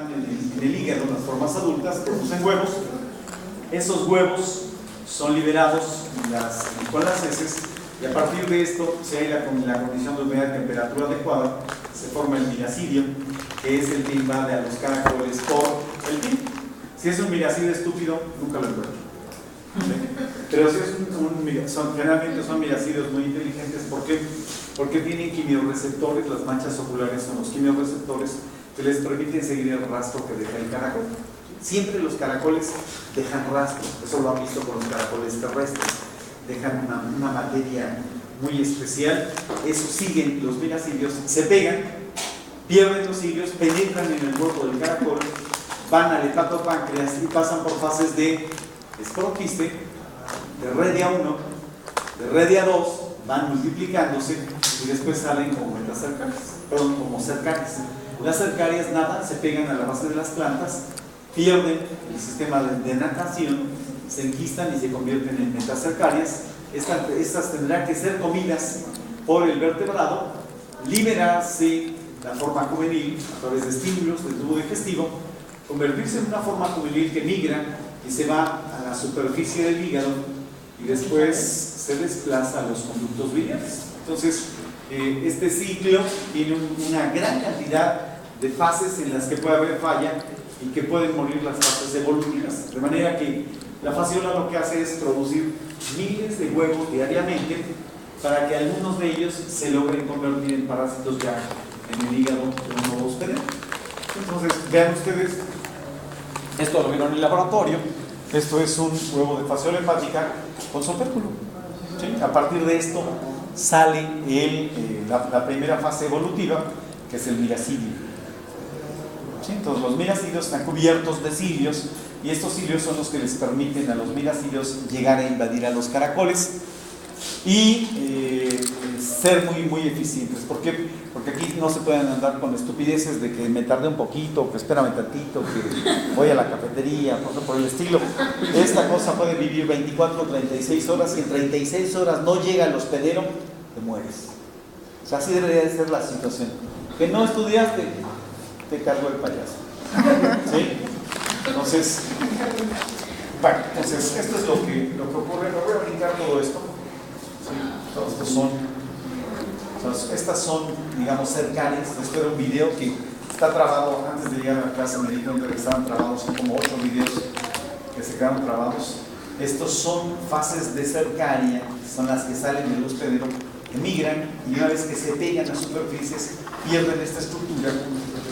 en el hígado, en las formas adultas, producen huevos. Esos huevos son liberados con las heces, y a partir de esto, si hay la condición de humedad y temperatura adecuada, se forma el miracidio, que es el que invade a los caracoles por el pin. Si es un miracidio estúpido, nunca lo encuentro. Pero si es generalmente son miracidios muy inteligentes. ¿Por qué? Porque tienen quimiorreceptores. Las manchas oculares son los quimiorreceptores que les permiten seguir el rastro que deja el caracol. Siempre los caracoles dejan rastro. Eso lo han visto con los caracoles terrestres. Dejan una materia muy especial. Eso siguen los miracidios, se pegan, pierden los cilios, penetran en el cuerpo del caracol, van al hepatopáncreas y pasan por fases de esporoquiste, de redia 1, de redia 2, van multiplicándose y después salen como metacercarias, perdón, como cercarias. Las cercarias nadan, se pegan a la base de las plantas, pierden el sistema de natación, se enquistan y se convierten en metacercarias. Estas tendrán que ser comidas por el vertebrado, liberarse la forma juvenil a través de estímulos del tubo digestivo, convertirse en una forma juvenil que migra y se va a la superficie del hígado y después se desplaza a los conductos biliares. Entonces, este ciclo tiene una gran cantidad de fases en las que puede haber falla y que pueden morir las fases evolutivas, de manera que la fasciola lo que hace es producir miles de huevos diariamente para que algunos de ellos se logren convertir en parásitos ya en el hígado de un nuevo hospedero. Entonces, vean ustedes, esto lo vieron en el laboratorio. Esto es un huevo de fasciola hepática con solpérculo. ¿Sí? A partir de esto sale la primera fase evolutiva, que es el miracidio. ¿Sí? Entonces, los miracidios están cubiertos de cilios, y estos cilios son los que les permiten a los miracidios llegar a invadir a los caracoles y ser muy, muy eficientes. ¿Por qué? Porque aquí no se pueden andar con estupideces de que me tardé un poquito, que espérame tantito, que voy a la cafetería, cosas por el estilo. Esta cosa puede vivir 24 o 36 horas, y en 36 horas no llega al hospedero, te mueres. O sea, así debería de ser la situación. Que no estudiaste, te cargó el payaso. ¿Sí? Entonces, bueno, esto es lo que ocurre. Me voy a brincar todo esto. ¿Sí? Todos estos estas son, digamos, cercarias. Esto era un video que está trabado. Antes de llegar a la clase me di cuenta que estaban trabados, son como 8 videos que se quedaron trabados. Estos son fases de cercaria, son las que salen del hospedero, emigran, y una vez que se pegan a superficies, pierden esta estructura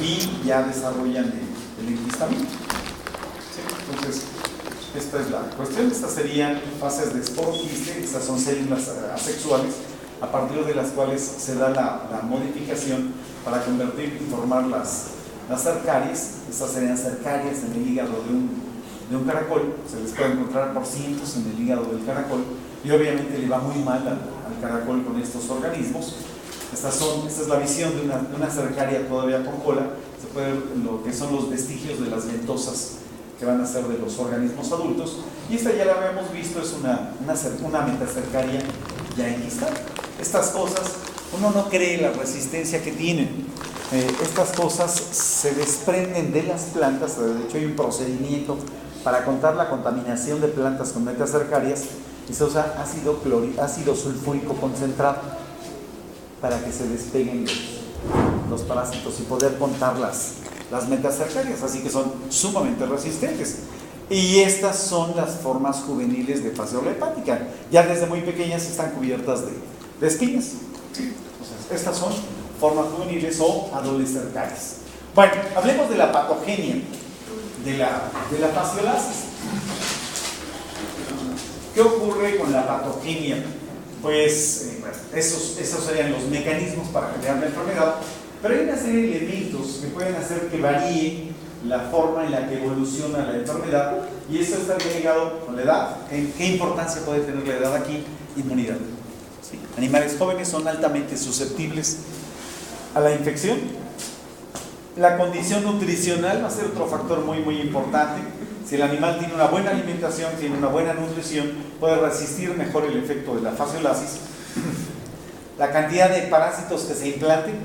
y ya desarrollan el enquistamiento. ¿Sí? Entonces, esta es la cuestión. Estas serían fases de esporoquiste. Estas son células asexuales, a partir de las cuales se da la modificación para convertir y formar las cercarias. Estas serían cercarias en el hígado de un caracol. Se les puede encontrar por cientos en el hígado del caracol, y obviamente le va muy mal al caracol con estos organismos. Esta es la visión de una cercaria todavía con cola. Se puede ver lo que son los vestigios de las ventosas que van a ser de los organismos adultos, y esta ya la habíamos visto, es una metacercaria ya enquistada. Estas cosas, uno no cree la resistencia que tienen. Estas cosas se desprenden de las plantas. De hecho, hay un procedimiento para contar la contaminación de plantas con metacercarias, y se usa ácido sulfúrico concentrado para que se despeguen los parásitos y poder contar las metacercarias. Así que son sumamente resistentes. Y estas son las formas juveniles de fasciola hepática. Ya desde muy pequeñas están cubiertas de espinas. Entonces, estas son formas juveniles o adolescercarias. Bueno, hablemos de la patogenia de la fasciolasis. ¿Qué ocurre con la patogenia? Pues esos serían los mecanismos para generar la enfermedad, pero hay una serie de elementos que pueden hacer que varíe la forma en la que evoluciona la enfermedad, y eso está ligado con la edad. ¿Qué importancia puede tener la edad aquí? Inmunidad. ¿Sí? Animales jóvenes son altamente susceptibles a la infección. La condición nutricional va a ser otro factor muy, muy importante. Si el animal tiene una buena alimentación, tiene una buena nutrición, puede resistir mejor el efecto de la fasciolasis. La cantidad de parásitos que se implanten,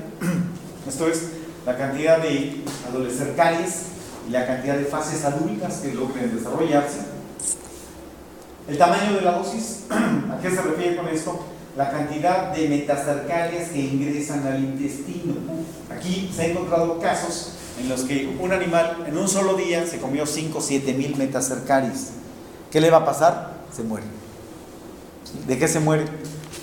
esto es, la cantidad de adolescenciales y la cantidad de fases adultas que logren desarrollarse. El tamaño de la dosis, ¿a qué se refiere con esto? La cantidad de metacercarias que ingresan al intestino. Aquí se han encontrado casos en los que un animal en un solo día se comió 5 o 7 mil metacercarias. ¿Qué le va a pasar? Se muere. ¿De qué se muere?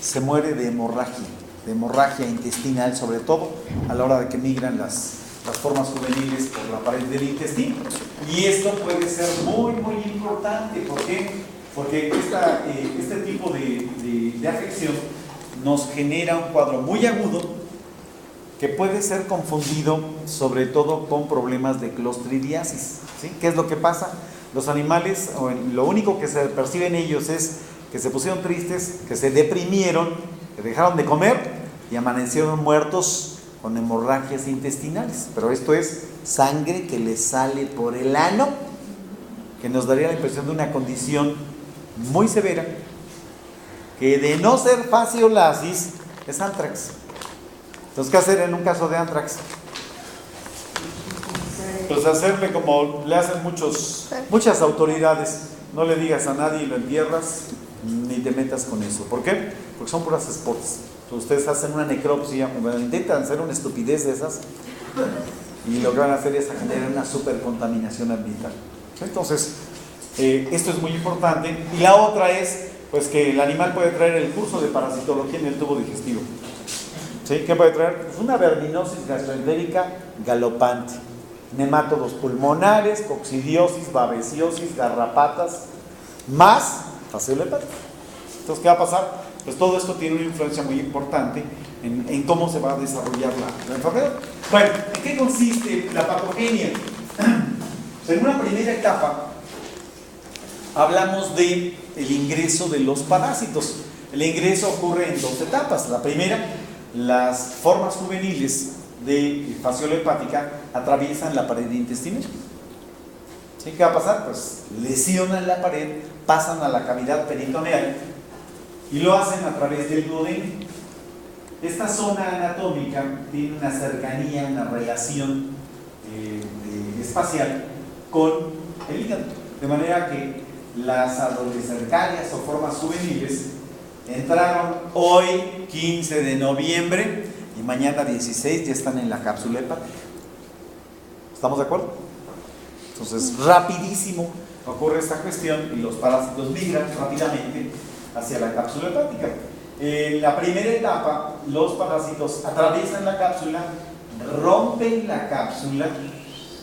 Se muere de hemorragia intestinal, sobre todo a la hora de que migran las formas juveniles por la pared del intestino. Y esto puede ser muy, muy importante. ¿Por qué? Porque este tipo de afección nos genera un cuadro muy agudo que puede ser confundido sobre todo con problemas de clostridiasis, ¿sí? ¿Qué es lo que pasa? Los animales, lo único que se percibe en ellos es que se pusieron tristes, que se deprimieron, que dejaron de comer y amanecieron muertos con hemorragias intestinales. Pero esto es sangre que les sale por el ano, que nos daría la impresión de una condición muy severa, que de no ser fasciolasis es antrax. Entonces, ¿qué hacer en un caso de antrax? Pues hacerle como le hacen muchas autoridades: no le digas a nadie, lo entierras, ni te metas con eso. ¿Por qué? Porque son puras esporas. Ustedes hacen una necropsia, intentan hacer una estupidez de esas, y lo que van a hacer es generar una supercontaminación ambiental. Entonces, esto es muy importante. Y la otra es, pues, que el animal puede traer el curso de parasitología en el tubo digestivo. ¿Sí? ¿Qué puede traer? Pues una verminosis gastroentérica galopante, nematodos pulmonares, coccidiosis, babesiosis, garrapatas, más fasciolo hepático. Entonces, ¿qué va a pasar? Pues todo esto tiene una influencia muy importante en cómo se va a desarrollar la enfermedad. Bueno, ¿en qué consiste la patogenia? En una primera etapa hablamos del ingreso de los parásitos. El ingreso ocurre en 2 etapas. La primera, las formas juveniles de fasciolo hepática atraviesan la pared intestinal. ¿Sí? ¿Qué va a pasar? Pues lesionan la pared, pasan a la cavidad peritoneal y lo hacen a través del duodeno. Esta zona anatómica tiene una cercanía, una relación espacial con el hígado, de manera que las adolescenciales o formas juveniles entraron hoy 15 de noviembre y mañana 16 ya están en la cápsula hepática. ¿Estamos de acuerdo? Entonces, rapidísimo ocurre esta cuestión y los parásitos migran rápidamente hacia la cápsula hepática. En la primera etapa, los parásitos atraviesan la cápsula, rompen la cápsula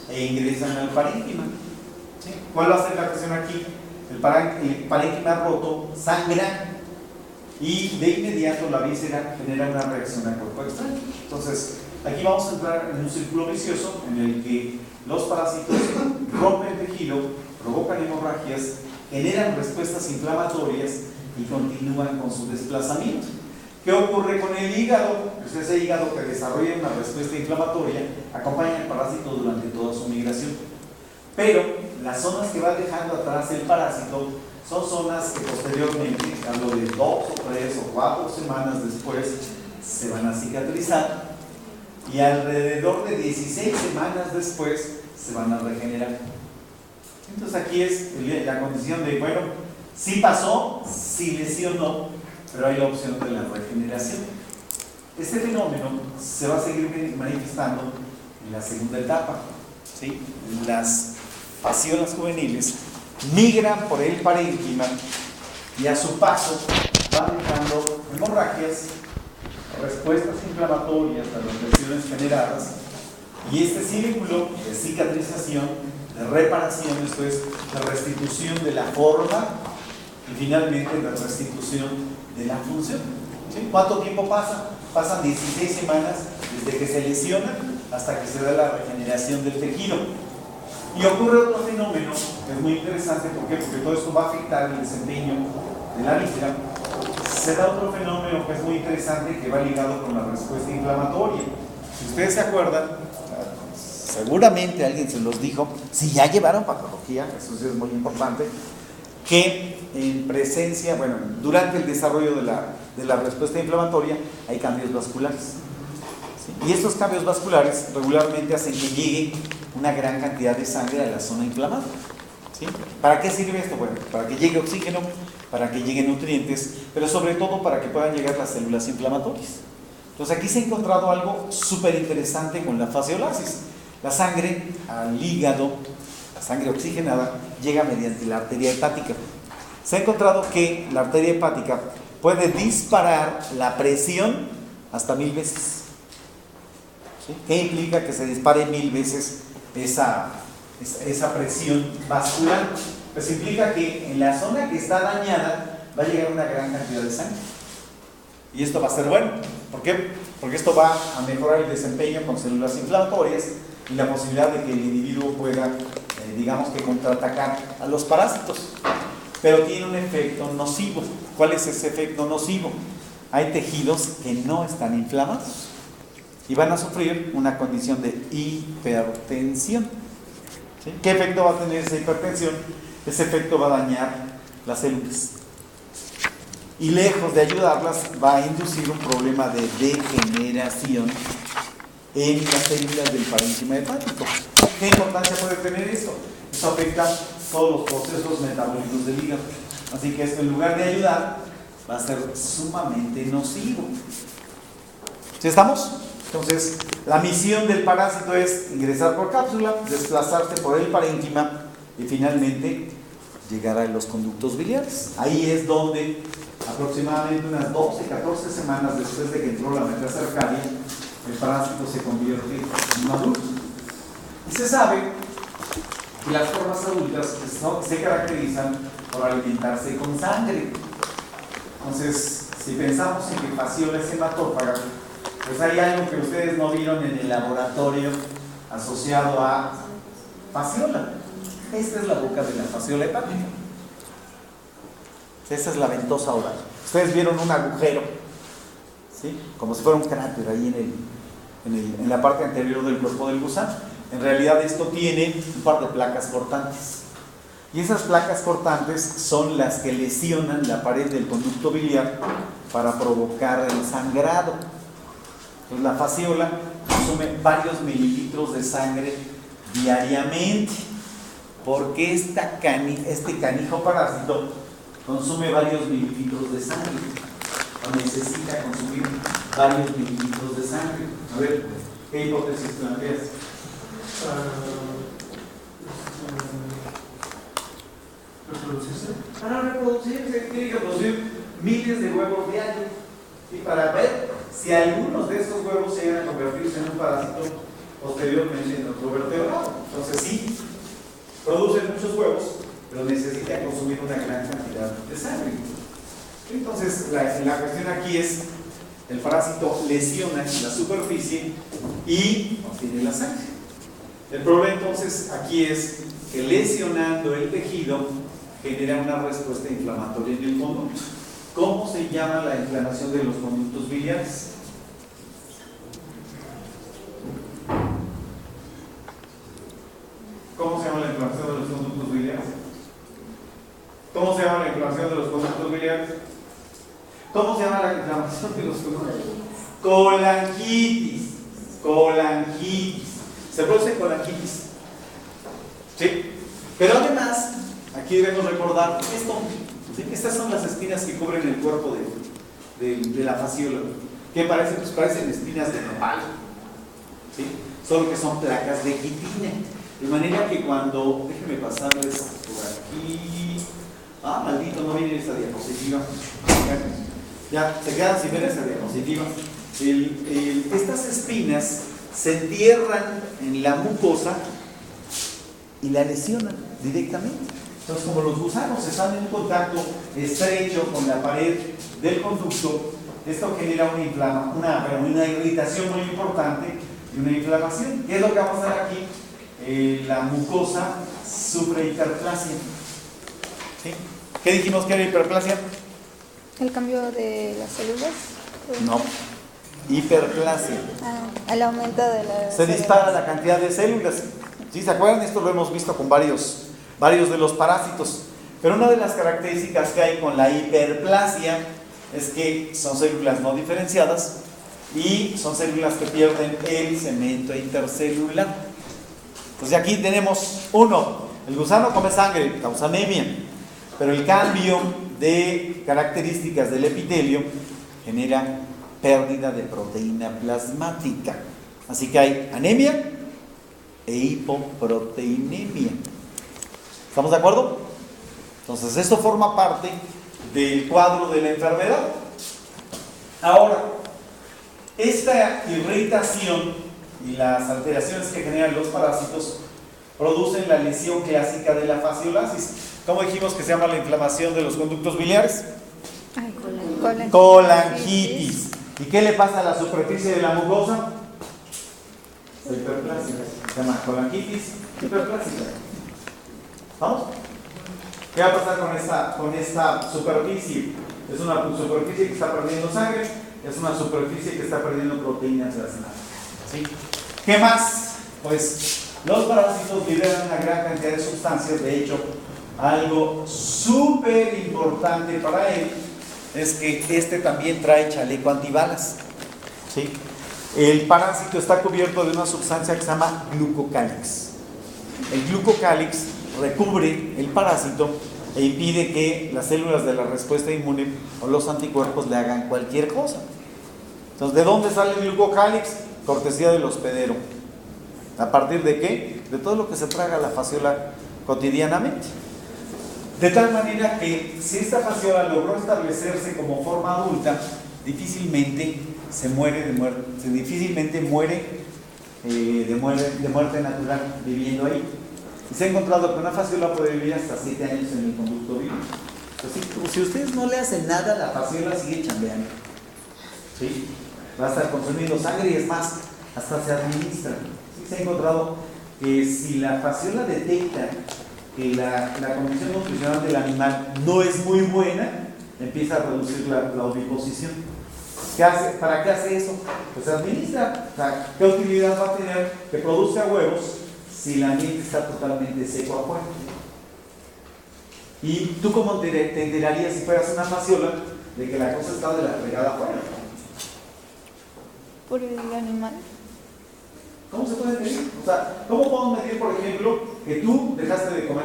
e ingresan al parénquima. ¿Sí? ¿Cuál va a ser la cuestión aquí? El parénquima roto sangra y de inmediato la víscera genera una reacción al cuerpo extraño. Entonces, aquí vamos a entrar en un círculo vicioso en el que los parásitos rompen el tejido, provocan hemorragias, generan respuestas inflamatorias y continúan con su desplazamiento. ¿Qué ocurre con el hígado? Pues ese hígado que desarrolla una respuesta inflamatoria acompaña al parásito durante toda su migración. Pero las zonas que va dejando atrás el parásito son zonas que posteriormente, hablo de 2 o 3 o 4 semanas después, se van a cicatrizar y alrededor de 16 semanas después se van a regenerar. Entonces aquí es la condición de, bueno, sí pasó, sí lesionó, pero hay la opción de la regeneración. Este fenómeno se va a seguir manifestando en la segunda etapa, ¿sí? Las fasciolas juveniles migran por el parénquima y a su paso van dejando hemorragias, respuestas inflamatorias a las lesiones generadas, y este círculo de cicatrización, de reparación, esto es, de restitución de la forma y finalmente de restitución de la función. ¿Sí? ¿Cuánto tiempo pasa? Pasan 16 semanas desde que se lesiona hasta que se da la regeneración del tejido. Y ocurre otro fenómeno que es muy interesante. ¿Por qué? Porque todo esto va a afectar el desempeño de la víscera. Se da otro fenómeno que es muy interesante, que va ligado con la respuesta inflamatoria. Si ustedes se acuerdan, seguramente alguien se los dijo, si ya llevaron patología, eso sí es muy importante, que en presencia, bueno, durante el desarrollo de la respuesta inflamatoria hay cambios vasculares. ¿sí? Y estos cambios vasculares regularmente hacen que llegue una gran cantidad de sangre a la zona inflamada, ¿sí? ¿Para qué sirve esto? Bueno, para que llegue oxígeno, para que lleguen nutrientes, pero sobre todo para que puedan llegar las células inflamatorias. Entonces aquí se ha encontrado algo súper interesante con la fasciolasis. La sangre al hígado, la sangre oxigenada, llega mediante la arteria hepática. Se ha encontrado que la arteria hepática puede disparar la presión hasta 1000 veces. ¿Sí? ¿Qué implica que se dispare 1000 veces esa presión vascular? Pues implica que en la zona que está dañada va a llegar una gran cantidad de sangre. Y esto va a ser bueno. ¿Por qué? Porque esto va a mejorar el desempeño con células inflamatorias y la posibilidad de que el individuo pueda, digamos que contraatacar a los parásitos. Pero tiene un efecto nocivo. ¿Cuál es ese efecto nocivo? Hay tejidos que no están inflamados y van a sufrir una condición de hipertensión. ¿Sí? ¿Qué efecto va a tener esa hipertensión? Ese efecto va a dañar las células. Y lejos de ayudarlas, va a inducir un problema de degeneración en las células del parénquima hepático. ¿Qué importancia puede tener esto? Eso afecta todos los procesos metabólicos del hígado. Así que esto, en lugar de ayudar, va a ser sumamente nocivo. ¿Sí estamos? Entonces, la misión del parásito es ingresar por cápsula, desplazarse por el parénquima y finalmente llegar a los conductos biliares. Ahí es donde aproximadamente unas 12, 14 semanas después de que entró la metacardia, el parásito se convierte en un adulto. Y se sabe que las formas adultas se caracterizan por alimentarse con sangre. Entonces, si pensamos en que fasciola es hematófaga, pues hay algo que ustedes no vieron en el laboratorio asociado a fasciola. Esta es la boca de la fasciola hepática. Esa es la ventosa oral. Ustedes vieron un agujero, ¿sí? Como si fuera un cráter ahí en la parte anterior del cuerpo del gusano. En realidad esto tiene un par de placas cortantes. Y esas placas cortantes son las que lesionan la pared del conducto biliar para provocar el sangrado. Entonces la fasciola consume varios mililitros de sangre diariamente, porque este canijo parásito consume varios mililitros de sangre, o necesita consumir varios mililitros de sangre. A ver, ¿qué hipótesis planteas? ¿Reproducirse? Para reproducirse, tiene que producir miles de huevos diarios. Y para ver si algunos de estos huevos se llegan a convertirse en un parásito posteriormente en otro vertebrado. Entonces sí, producen muchos huevos, pero necesita consumir una gran cantidad de sangre. Entonces la cuestión aquí es, el parásito lesiona la superficie y obtiene la sangre. El problema entonces aquí es que lesionando el tejido genera una respuesta inflamatoria en el conducto. ¿Cómo se llama la inflamación de los conductos biliares? ¿Cómo se llama la inflamación de los conductos biliares? ¿Cómo se llama la inflamación de los conductos biliares? ¿Cómo se llama la inflamación de los conductos? Colangitis. Colangitis. Se produce colangitis. ¿Sí? Pero además, aquí debemos recordar esto. ¿Sí? Estas son las espinas que cubren el cuerpo de la fasciola. ¿Qué parecen? Pues parecen espinas de nopal. ¿Sí? Solo que son placas de quitina. De manera que cuando, déjenme pasarles por aquí. Ah, maldito, no viene esa diapositiva. Ya, se quedan sin ver esa diapositiva. Estas espinas se entierran en la mucosa y la lesionan directamente. Entonces, como los gusanos están en un contacto estrecho con la pared del conducto, esto genera una irritación muy importante y una inflamación. ¿Qué es lo que va a pasar aquí? La mucosa sufre hiperplasia. ¿Sí? ¿Qué dijimos que era hiperplasia? ¿El cambio de las células? No, hiperplasia. El aumento de las Se dispara la cantidad de células. ¿Sí se acuerdan? Esto lo hemos visto con varios de los parásitos. Pero una de las características que hay con la hiperplasia es que son células no diferenciadas y son células que pierden el cemento intercelular. Entonces aquí tenemos uno, el gusano come sangre, causa anemia, pero el cambio de características del epitelio genera pérdida de proteína plasmática. Así que hay anemia e hipoproteinemia. ¿Estamos de acuerdo? Entonces esto forma parte del cuadro de la enfermedad. Ahora, esta irritación y las alteraciones que generan los parásitos producen la lesión clásica de la fasciolasis. ¿Cómo dijimos que se llama la inflamación de los conductos biliares? Colangitis. ¿Y qué le pasa a la superficie de la mucosa? Hiperplásica. Se llama colangitis hiperplásica. ¿Vamos? ¿Qué va a pasar con esta superficie? Es una superficie que está perdiendo sangre, es una superficie que está perdiendo proteínas plasmáticas. ¿Sí? ¿Qué más? Pues los parásitos liberan una gran cantidad de sustancias. De hecho, algo súper importante para él es que este también trae chaleco antibalas. ¿Sí? El parásito está cubierto de una sustancia que se llama glucocálix. El glucocálix recubre el parásito e impide que las células de la respuesta inmune o los anticuerpos le hagan cualquier cosa. Entonces, ¿de dónde sale el glucocálix? Cortesía del hospedero. ¿A partir de qué? De todo lo que se traga la fasciola cotidianamente. De tal manera que si esta fasciola logró establecerse como forma adulta, difícilmente muere de muerte natural viviendo ahí. Y se ha encontrado que una fasciola puede vivir hasta 7 años en el conducto biliar. Entonces, si ustedes no le hacen nada, la fasciola sigue chambeando. ¿Sí? Va a estar consumiendo sangre y es más, hasta se administra. ¿Sí? Se ha encontrado que si la fasciola detecta que la condición nutricional del animal no es muy buena, empieza a reducir la oviposición. ¿Para qué hace eso? Pues se administra. O sea, ¿qué utilidad va a tener que produzca huevos si el ambiente está totalmente seco afuera? ¿Y tú cómo te enterarías si fueras una fasciola de que la cosa está de la fregada afuera? Por el animal. ¿Cómo se puede medir? O sea, ¿cómo podemos medir, por ejemplo, que tú dejaste de comer?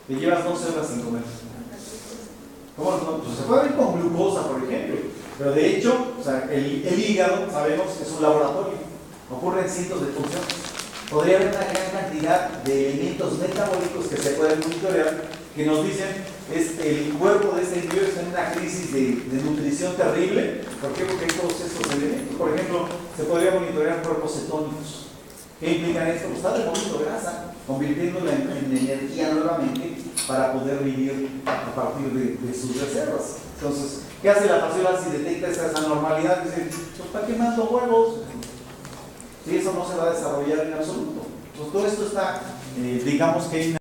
Que llevas 12 horas sin comer. ¿Cómo no? Pues se puede ver con glucosa, por ejemplo. Pero de hecho, o sea, el hígado, sabemos que es un laboratorio. Ocurren cientos de funciones. Podría haber una gran cantidad de elementos metabólicos que se pueden monitorear, que nos dicen el cuerpo de este individuo está en una crisis de nutrición terrible. ¿Por qué? Porque hay todos estos elementos. Por ejemplo, se podría monitorear cuerpos cetónicos. ¿Qué implican esto? Pues está demoliendo grasa, convirtiéndola en energía nuevamente para poder vivir a partir de sus reservas. Entonces, ¿qué hace la fasciola si detecta estas anormalidades? Dice, pues ¿para qué mando huevos? Y eso no se va a desarrollar en absoluto. Entonces, todo esto está, digamos que